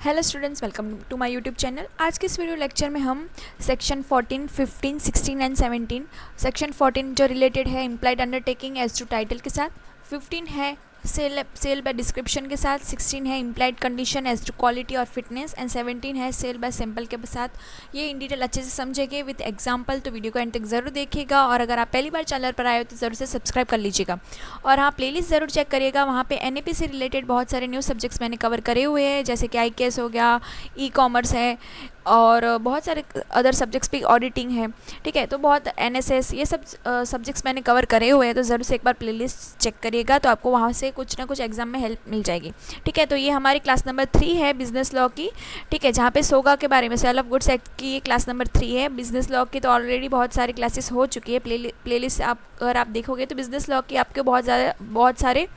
Hello students, welcome to my YouTube channel. आज के इस वीडियो लेक्चर में हम सेक्शन 14, 15, 16 एंड 17 सेक्शन 14 जो रिलेटेड है implied undertaking as to title के साथ, 15 है सेल बाय डिस्क्रिप्शन के साथ, 16 है implied condition as to quality और फिटनेस एंड 17 है सेल बाय सिंपल के साथ। ये इन डिटेल अच्छे से समझेंगे विद एग्जांपल, तो वीडियो को एंड तक ज़रूर देखिएगा। और अगर आप पहली बार चैनल पर आए हो तो ज़रूर से सब्सक्राइब कर लीजिएगा और हाँ, प्लेलिस्ट ज़रूर चेक करिएगा। वहाँ पे एनएपी से रिलेटेड बहुत सारे न्यू सब्जेक्ट्स मैंने कवर करे हुए हैं, जैसे कि आईकेएस हो गया, ई कॉमर्स है और बहुत सारे अदर सब्जेक्ट्स भी, ऑडिटिंग है, ठीक है। तो बहुत एनएसएस, ये सब सब्जेक्ट्स मैंने कवर करे हुए हैं, तो ज़रूर से एक बार प्लेलिस्ट चेक करिएगा, तो आपको वहाँ से कुछ ना कुछ एग्जाम में हेल्प मिल जाएगी, ठीक है। तो ये हमारी क्लास नंबर 3 है बिजनेस लॉ की, ठीक है, जहाँ पे सोगा के बारे में, सेल ऑफ गुड्स एक्ट की ये क्लास नंबर 3 है। बिजनेस लॉ की तो ऑलरेडी बहुत सारी क्लासेस हो चुकी है। प्लेलिस्ट आप अगर आप देखोगे तो बिजनेस लॉ की आपके बहुत सारे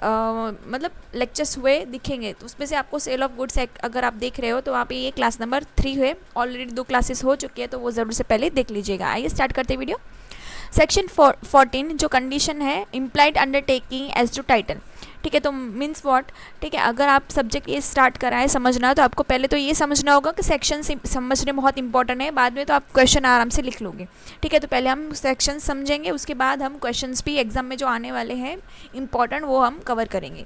मतलब लेक्चर्स हुए दिखेंगे, तो उसमें से आपको सेल ऑफ गुड्स एक्ट अगर आप देख रहे हो तो वहाँ पे ये क्लास नंबर 3 है। ऑलरेडी 2 क्लासेस हो चुकी है, तो वो ज़रूर से पहले देख लीजिएगा। आइए स्टार्ट करते हैं वीडियो। सेक्शन 14 जो कंडीशन है implied undertaking as to title, ठीक है। तो मीन्स व्हाट, ठीक है। अगर आप सब्जेक्ट ये स्टार्ट कराएं समझना, तो आपको पहले तो ये समझना होगा कि सेक्शन समझने बहुत इंपॉर्टेंट है, बाद में तो आप क्वेश्चन आराम से लिख लोगे, ठीक है। तो पहले हम सेक्शन समझेंगे, उसके बाद हम क्वेश्चंस भी एग्जाम में जो आने वाले हैं इंपॉर्टेंट, वो हम कवर करेंगे।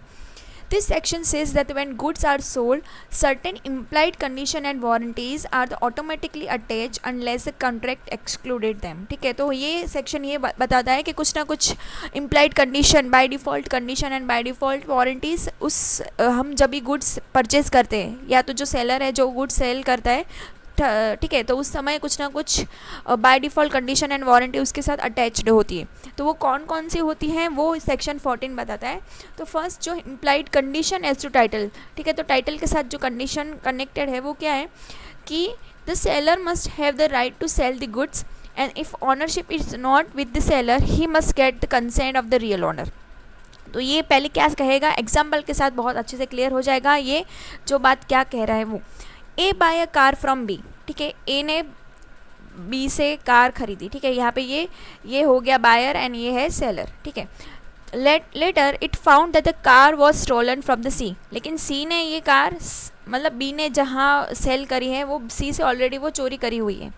This section says that when goods are sold, certain implied condition and warranties are automatically attached unless the contract excluded them, ठीक है। तो ये सेक्शन ये बताता है कि कुछ ना कुछ implied condition, by default condition and by default warranties उस हम जब भी गुड्स परचेज करते हैं, या तो जो सेलर है जो गुड्स सेल करता है, ठीक है, तो उस समय कुछ ना कुछ by default condition and warranty उसके साथ अटैच्ड होती है। तो वो कौन कौन सी होती हैं वो सेक्शन 14 बताता है। तो फर्स्ट जो implied condition as to title, ठीक है, तो टाइटल के साथ जो कंडीशन कनेक्टेड है वो क्या है कि the seller must have the right to sell the goods and if ownership is not with the seller he must get the consent of the real owner. तो ये पहले क्या कहेगा, एग्जाम्पल के साथ बहुत अच्छे से क्लियर हो जाएगा ये जो बात क्या कह रहा है वो। A buy a car from B, ठीक है, ए ने बी से कार खरीदी, ठीक है। यहाँ पे ये हो गया बायर एंड ये है सेलर, ठीक है। Later it found that the car was stolen from the C, लेकिन सी ने ये कार, मतलब बी ने जहाँ सेल करी है वो सी से ऑलरेडी वो चोरी करी हुई है।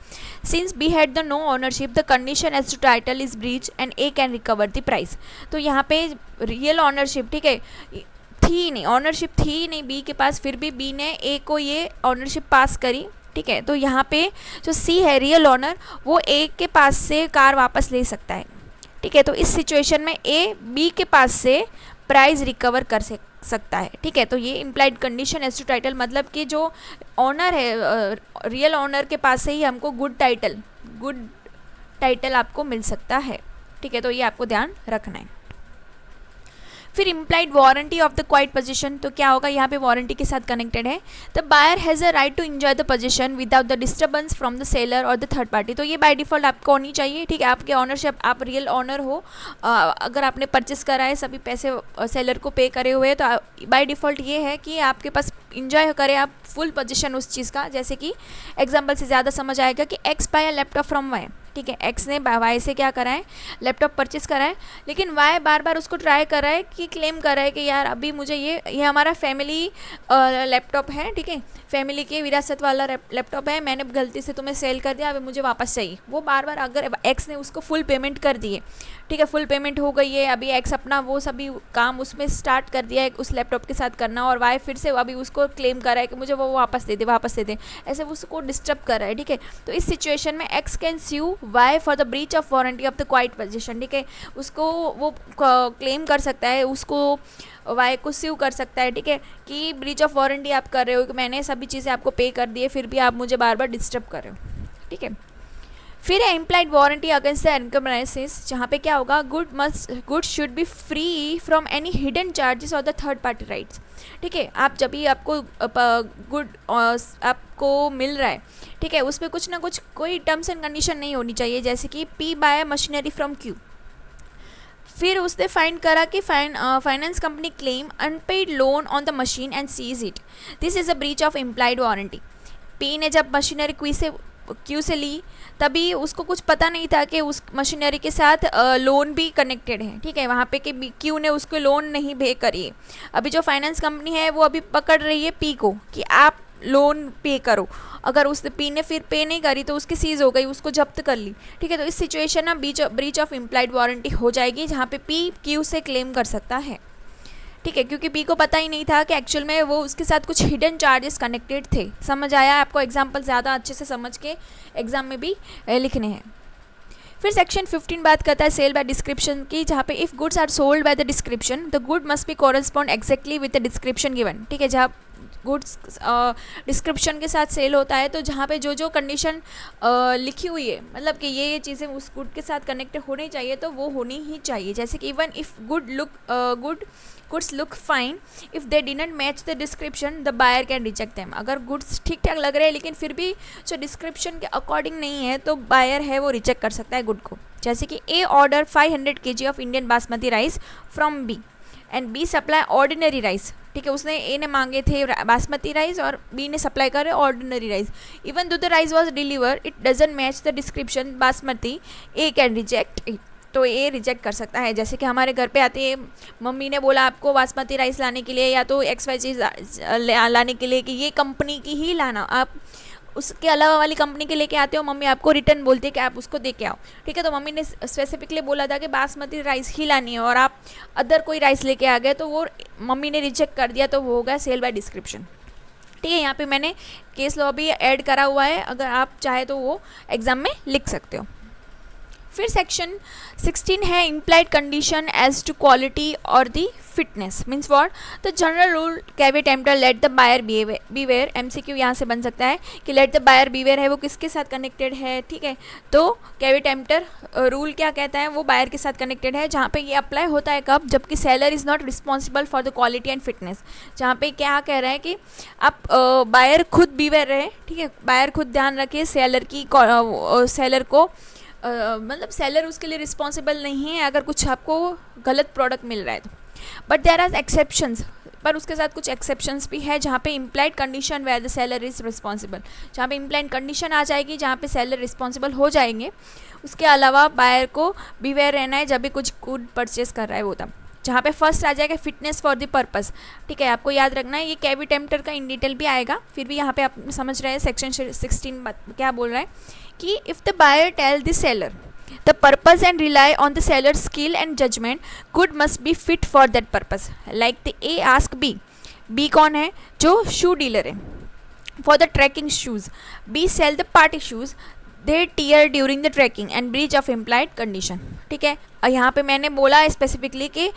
Since B had the no ownership the condition as to title is breach and A can recover the price. तो यहाँ पे रियल ऑनरशिप, ठीक है, थी नहीं, ऑनरशिप थी नहीं बी के पास, फिर भी बी ने ए को ये ऑनरशिप पास करी, ठीक है। तो यहाँ पे जो सी है रियल ऑनर, वो ए के पास से कार वापस ले सकता है, ठीक है। तो इस सिचुएशन में ए बी के पास से प्राइस रिकवर कर सकता है, ठीक है। तो ये implied condition as to title, मतलब कि जो ऑनर है रियल ऑनर के पास से ही हमको गुड टाइटल आपको मिल सकता है, ठीक है। तो ये आपको ध्यान रखना है। फिर implied warranty of the quiet position, तो क्या होगा, यहाँ पे वारंटी के साथ कनेक्टेड है। The buyer has a right to enjoy the possession without the disturbance from the seller और द थर्ड पार्टी। तो ये बाय डिफ़ॉल्ट आपको होनी चाहिए, ठीक है। आपके ऑनरशिप, आप रियल ऑनर हो, अगर आपने परचेस करा है, सभी पैसे सेलर को पे करे हुए हैं, तो बाय डिफ़ॉल्ट ये है कि आपके पास इंजॉय करें आप फुल पोजीशन उस चीज़ का। जैसे कि एग्जाम्पल से ज़्यादा समझ आएगा कि X buy a laptop from Y, ठीक है, एक्स ने वाई से क्या करा है, लैपटॉप परचेस करा है, लेकिन वाई बार बार उसको ट्राई कर रहा है कि क्लेम कर रहा है कि यार अभी मुझे ये हमारा फैमिली लैपटॉप है, ठीक है, फैमिली के विरासत वाला लैपटॉप है, मैंने गलती से तुम्हें सेल कर दिया, अभी मुझे वापस चाहिए। वो बार बार, अगर एक्स ने उसको फुल पेमेंट कर दी है, ठीक है, फुल पेमेंट हो गई है, अभी एक्स अपना वो सभी काम उसमें स्टार्ट कर दिया है उस लैपटॉप के साथ करना, और वाई फिर से अभी उसको क्लेम कर रहा है कि मुझे वो वापस दे दे, ऐसे वो उसको डिस्टर्ब कर रहा है, ठीक है। तो इस सिचुएशन में X can sue Y for the breach of warranty of the quiet possession, ठीक है। उसको वो क्लेम कर सकता है, उसको वाई को स्यू कर सकता है, ठीक है, कि ब्रीच ऑफ वारंटी आप कर रहे हो, कि मैंने सभी चीज़ें आपको पे कर दी है, फिर भी आप मुझे बार बार डिस्टर्ब कर रहे हो, ठीक है। फिर है इम्प्लाइड वारंटी अगेंस्ट द एनकम्प्राइजेस, जहाँ पे क्या होगा, good should be free from any hidden charges और द थर्ड पार्टी राइट्स, ठीक है। आप जब भी आपको गुड आपको मिल रहा है, ठीक है, उसमें कुछ ना कुछ कोई टर्म्स एंड कंडीशन नहीं होनी चाहिए, जैसे कि P buy machinery from Q. फिर उसने फाइंड करा कि finance company claim unpaid loan on the machine and seize it, this is a breach of implied warranty. P ने जब मशीनरी क्यू से क्यू से ली, तभी उसको कुछ पता नहीं था कि उस मशीनरी के साथ लोन भी कनेक्टेड है, ठीक है, वहाँ पे कि क्यू ने उसको लोन नहीं पे करी। अभी जो फाइनेंस कंपनी है वो अभी पकड़ रही है पी को कि आप लोन पे करो। अगर उस पी ने फिर पे नहीं करी तो उसकी सीज हो गई, उसको जब्त कर ली, ठीक है। तो इस सिचुएशन में ब्रीच ऑफ इम्प्लाइड वारंटी हो जाएगी, जहाँ पे पी क्यू से क्लेम कर सकता है, ठीक है, क्योंकि पी को पता ही नहीं था कि एक्चुअल में वो उसके साथ कुछ हिडन चार्जेस कनेक्टेड थे। समझ आया आपको? एग्जाम्पल ज़्यादा अच्छे से समझ के एग्जाम में भी लिखने हैं। फिर सेक्शन 15 बात करता है सेल बाय डिस्क्रिप्शन की, जहाँ पे if goods are sold by the description the good must be correspond exactly with the description given, ठीक है। जहाँ गुड्स डिस्क्रिप्शन के साथ सेल होता है तो जहाँ पे जो जो कंडीशन लिखी हुई है, मतलब कि ये चीज़ें उस गुड के साथ कनेक्ट होनी चाहिए तो वो होनी ही चाहिए। जैसे कि even if goods look fine if they didn't match the description the buyer can reject them. अगर गुड्स ठीक ठाक लग रहे हैं लेकिन फिर भी जो डिस्क्रिप्शन के अकॉर्डिंग नहीं है तो बायर है वो रिजेक्ट कर सकता है गुड को। जैसे कि A order 500 kg of Indian basmati rice from B and B supply ordinary rice, ठीक है। उसने ए ने मांगे थे बासमती राइस और बी ने सप्लाई करे ordinary rice. Even though the rice was deliver it doesn't match the description basmati, A can reject it, तो ए रिजेक्ट कर सकता है। जैसे कि हमारे घर पे आते हैं, मम्मी ने बोला आपको बासमती राइस लाने के लिए या तो XY चीज़ लाने के लिए कि ये कंपनी की ही लाना, आप उसके अलावा वाली कंपनी के लेके आते हो, मम्मी आपको रिटर्न बोलती है कि आप उसको दे के आओ, ठीक है। तो मम्मी ने स्पेसिफिकली बोला था कि बासमती राइस ही लानी है और आप अदर कोई राइस लेके आ गए तो वो मम्मी ने रिजेक्ट कर दिया, तो वो होगा सेल बाय डिस्क्रिप्शन, ठीक है। यहाँ पे मैंने केस लॉ भी ऐड करा हुआ है, अगर आप चाहे तो वो एग्जाम में लिख सकते हो। फिर सेक्शन 16 है implied condition as to quality और the fitness, means what the general rule caveat emptor let the buyer beware. MCQ यहाँ से बन सकता है कि लेट द बायर बीवेयर है वो किसके साथ कनेक्टेड है, ठीक है। तो कैवेट एम्प्टर रूल क्या कहता है, वो बायर के साथ कनेक्टेड है, जहाँ पे ये अप्लाई होता है कब, जबकि seller is not responsible for the quality and fitness. जहाँ पे क्या कह रहा है कि आप बायर खुद बीवेयर रहे, ठीक है, बायर खुद ध्यान रखे सेलर की, सेलर को मतलब सेलर उसके लिए रिस्पॉन्सिबल नहीं है अगर कुछ आपको गलत प्रोडक्ट मिल रहा है तो। बट देयर आर एक्सेप्शंस, पर उसके साथ कुछ एक्सेप्शंस भी है जहाँ पे implied condition where the seller is responsible, जहाँ पे इम्प्लाइड कंडीशन आ जाएगी जहाँ पे सेलर रिस्पॉन्सिबल हो जाएंगे। उसके अलावा बायर को बीवेयर रहना है जब भी कुछ गुड परचेस कर रहा है वो तब। जहाँ पे फर्स्ट आ जाएगा फिटनेस फॉर द पर्पस, ठीक है, आपको याद रखना है। ये कैवेट एम्प्टर का इन डिटेल भी आएगा, फिर भी यहाँ पे आप समझ रहे हैं सेक्शन 16 क्या बोल रहा है कि if the buyer tell the seller the purpose and rely on the seller skill and judgment good must be fit for that purpose. Like the A ask B, B कौन है, जो शू डीलर है, for the trekking shoes, B sell the party shoes they tear during the trekking and breach of implied condition, ठीक है। यहाँ पे मैंने बोला स्पेसिफिकली कि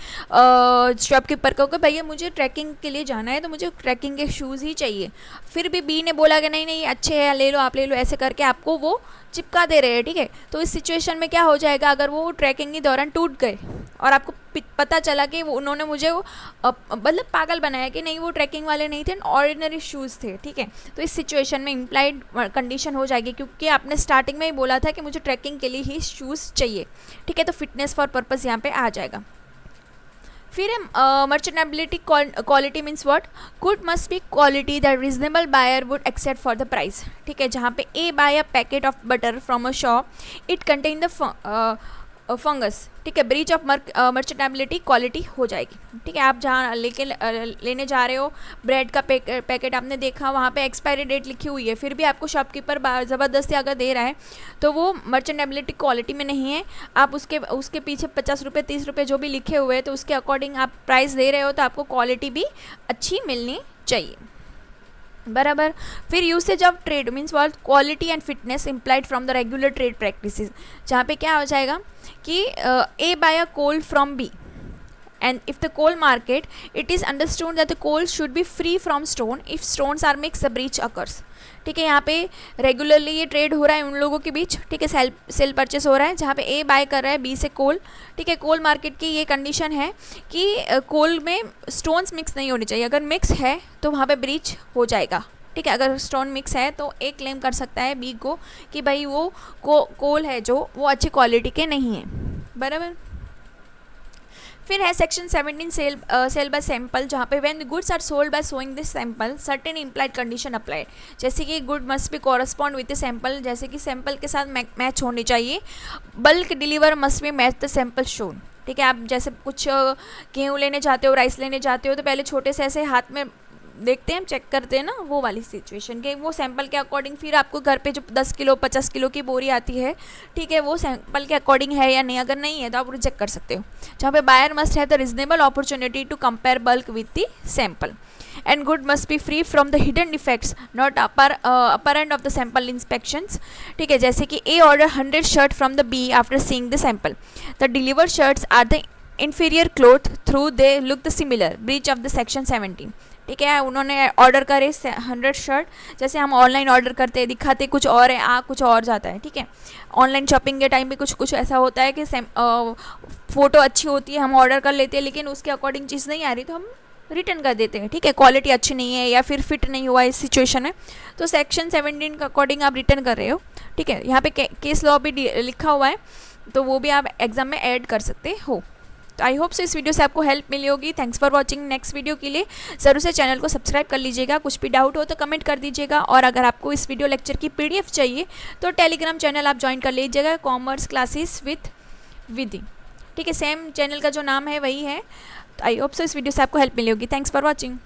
शॉपकीपर को कि भैया मुझे ट्रैकिंग के लिए जाना है तो मुझे ट्रैकिंग के शूज़ ही चाहिए, फिर भी बी ने बोला कि नहीं नहीं अच्छे हैं ले लो आप ले लो, ऐसे करके आपको वो चिपका दे रहे हैं, ठीक है। तो इस सिचुएशन में क्या हो जाएगा, अगर वो ट्रैकिंग के दौरान टूट गए और आपको पता चला कि वो उन्होंने मुझे मतलब पागल बनाया कि नहीं वो ट्रैकिंग वाले नहीं थे, ऑर्डिनरी शूज़ थे, ठीक है। तो इस सिचुएशन में इम्प्लाइड कंडीशन हो जाएगी क्योंकि आपने स्टार्टिंग में ही बोला था कि मुझे ट्रैकिंग के लिए ही शूज़ चाहिए, ठीक है। तो फिटनेस फॉर पर्पस यहाँ पे आ जाएगा। फिर merchantability quality means what, good must be quality that reasonable buyer would accept for the price, ठीक है। जहाँ पे A buy a packet of butter from a shop it contain the fungus, ठीक है, ब्रीच ऑफ मर्चेंटेबिलिटी क्वालिटी हो जाएगी, ठीक है। आप जहाँ लेने जा रहे हो ब्रेड का पैकेट आपने देखा वहाँ पे एक्सपायरी डेट लिखी हुई है, फिर भी आपको शॉपकीपर ज़बरदस्ती अगर दे रहा है तो वो मर्चेंटेबिलिटी क्वालिटी में नहीं है। आप उसके पीछे 50 रुपये 30 रुपये जो भी लिखे हुए हैं तो उसके अकॉर्डिंग आप प्राइस दे रहे हो तो आपको क्वालिटी भी अच्छी मिलनी चाहिए, बराबर। फिर usage of trade means world quality and fitness implied from the regular trade practices, जहाँ पे क्या हो जाएगा कि A buy a coal from B and if the coal market it is understood that the coal should be free from stone, if stones are mixed the breach occurs, ठीक है। यहाँ पे रेगुलरली ये ट्रेड हो रहा है उन लोगों के बीच, ठीक है, सेल परचेस हो रहा है जहाँ पे ए बाय कर रहा है बी से कोल, ठीक है। कोल मार्केट की ये कंडीशन है कि कोल में स्टोन्स मिक्स नहीं होने चाहिए, अगर मिक्स है तो वहाँ पे ब्रीच हो जाएगा, ठीक है। अगर स्टोन मिक्स है तो ए क्लेम कर सकता है बी को कि भाई वो कोल है जो वो अच्छी क्वालिटी के नहीं है, बराबर। फिर है सेक्शन 17 सेल बाय सैंपल, जहाँ पे when goods are sold by showing this sample certain implied condition applied, जैसे कि good must be correspond with the sample, जैसे कि सैंपल के साथ मैच होनी चाहिए। Bulk deliver must be match the sample shown, ठीक है। आप जैसे कुछ गेहूँ लेने जाते हो, राइस लेने जाते हो, तो पहले छोटे से ऐसे हाथ में देखते हैं, चेक करते हैं ना, वो वाली सिचुएशन के वो सैंपल के अकॉर्डिंग फिर आपको घर पे जो 10 किलो 50 किलो की बोरी आती है, ठीक है, वो सैंपल के अकॉर्डिंग है या नहीं, अगर नहीं है तो आप रिजेक्ट कर सकते हो। जहाँ पे buyer must have the reasonable opportunity to compare bulk with the sample and good must be free from the hidden defects not apparent of the sample inspections, ठीक है। जैसे कि A order 100 shirt from the B after seeing the sample, the delivered shirts are the inferior cloth through they look the similar breach of the section 17, ठीक है। उन्होंने order करे 100 shirt, जैसे हम ऑनलाइन ऑर्डर करते हैं, दिखाते कुछ और है, कुछ और जाता है, ठीक है। ऑनलाइन शॉपिंग के टाइम पे कुछ ऐसा होता है कि फ़ोटो अच्छी होती है, हम ऑर्डर कर लेते हैं, लेकिन उसके अकॉर्डिंग चीज़ नहीं आ रही तो हम रिटर्न कर देते हैं, ठीक है। क्वालिटी अच्छी नहीं है या फिर फिट नहीं हुआ इस सिचुएशन में, तो सेक्शन 17 के अकॉर्डिंग आप रिटर्न कर रहे हो, ठीक है। यहाँ पे केस लॉ भी लिखा हुआ है, तो वो भी आप एग्ज़ाम में ऐड कर सकते हो। तो आई होप सो इस वीडियो से आपको हेल्प मिली होगी। Thanks for watching. Next video के लिए ज़रूर से चैनल को सब्सक्राइब कर लीजिएगा। कुछ भी डाउट हो तो कमेंट कर दीजिएगा, और अगर आपको इस वीडियो लेक्चर की PDF चाहिए तो टेलीग्राम चैनल आप ज्वाइन कर लीजिएगा, कॉमर्स क्लासेस विथ विधि, ठीक है। सेम चैनल का जो नाम है वही है। तो आई होप सो इस वीडियो से आपको हेल्प मिली होगी। Thanks for watching.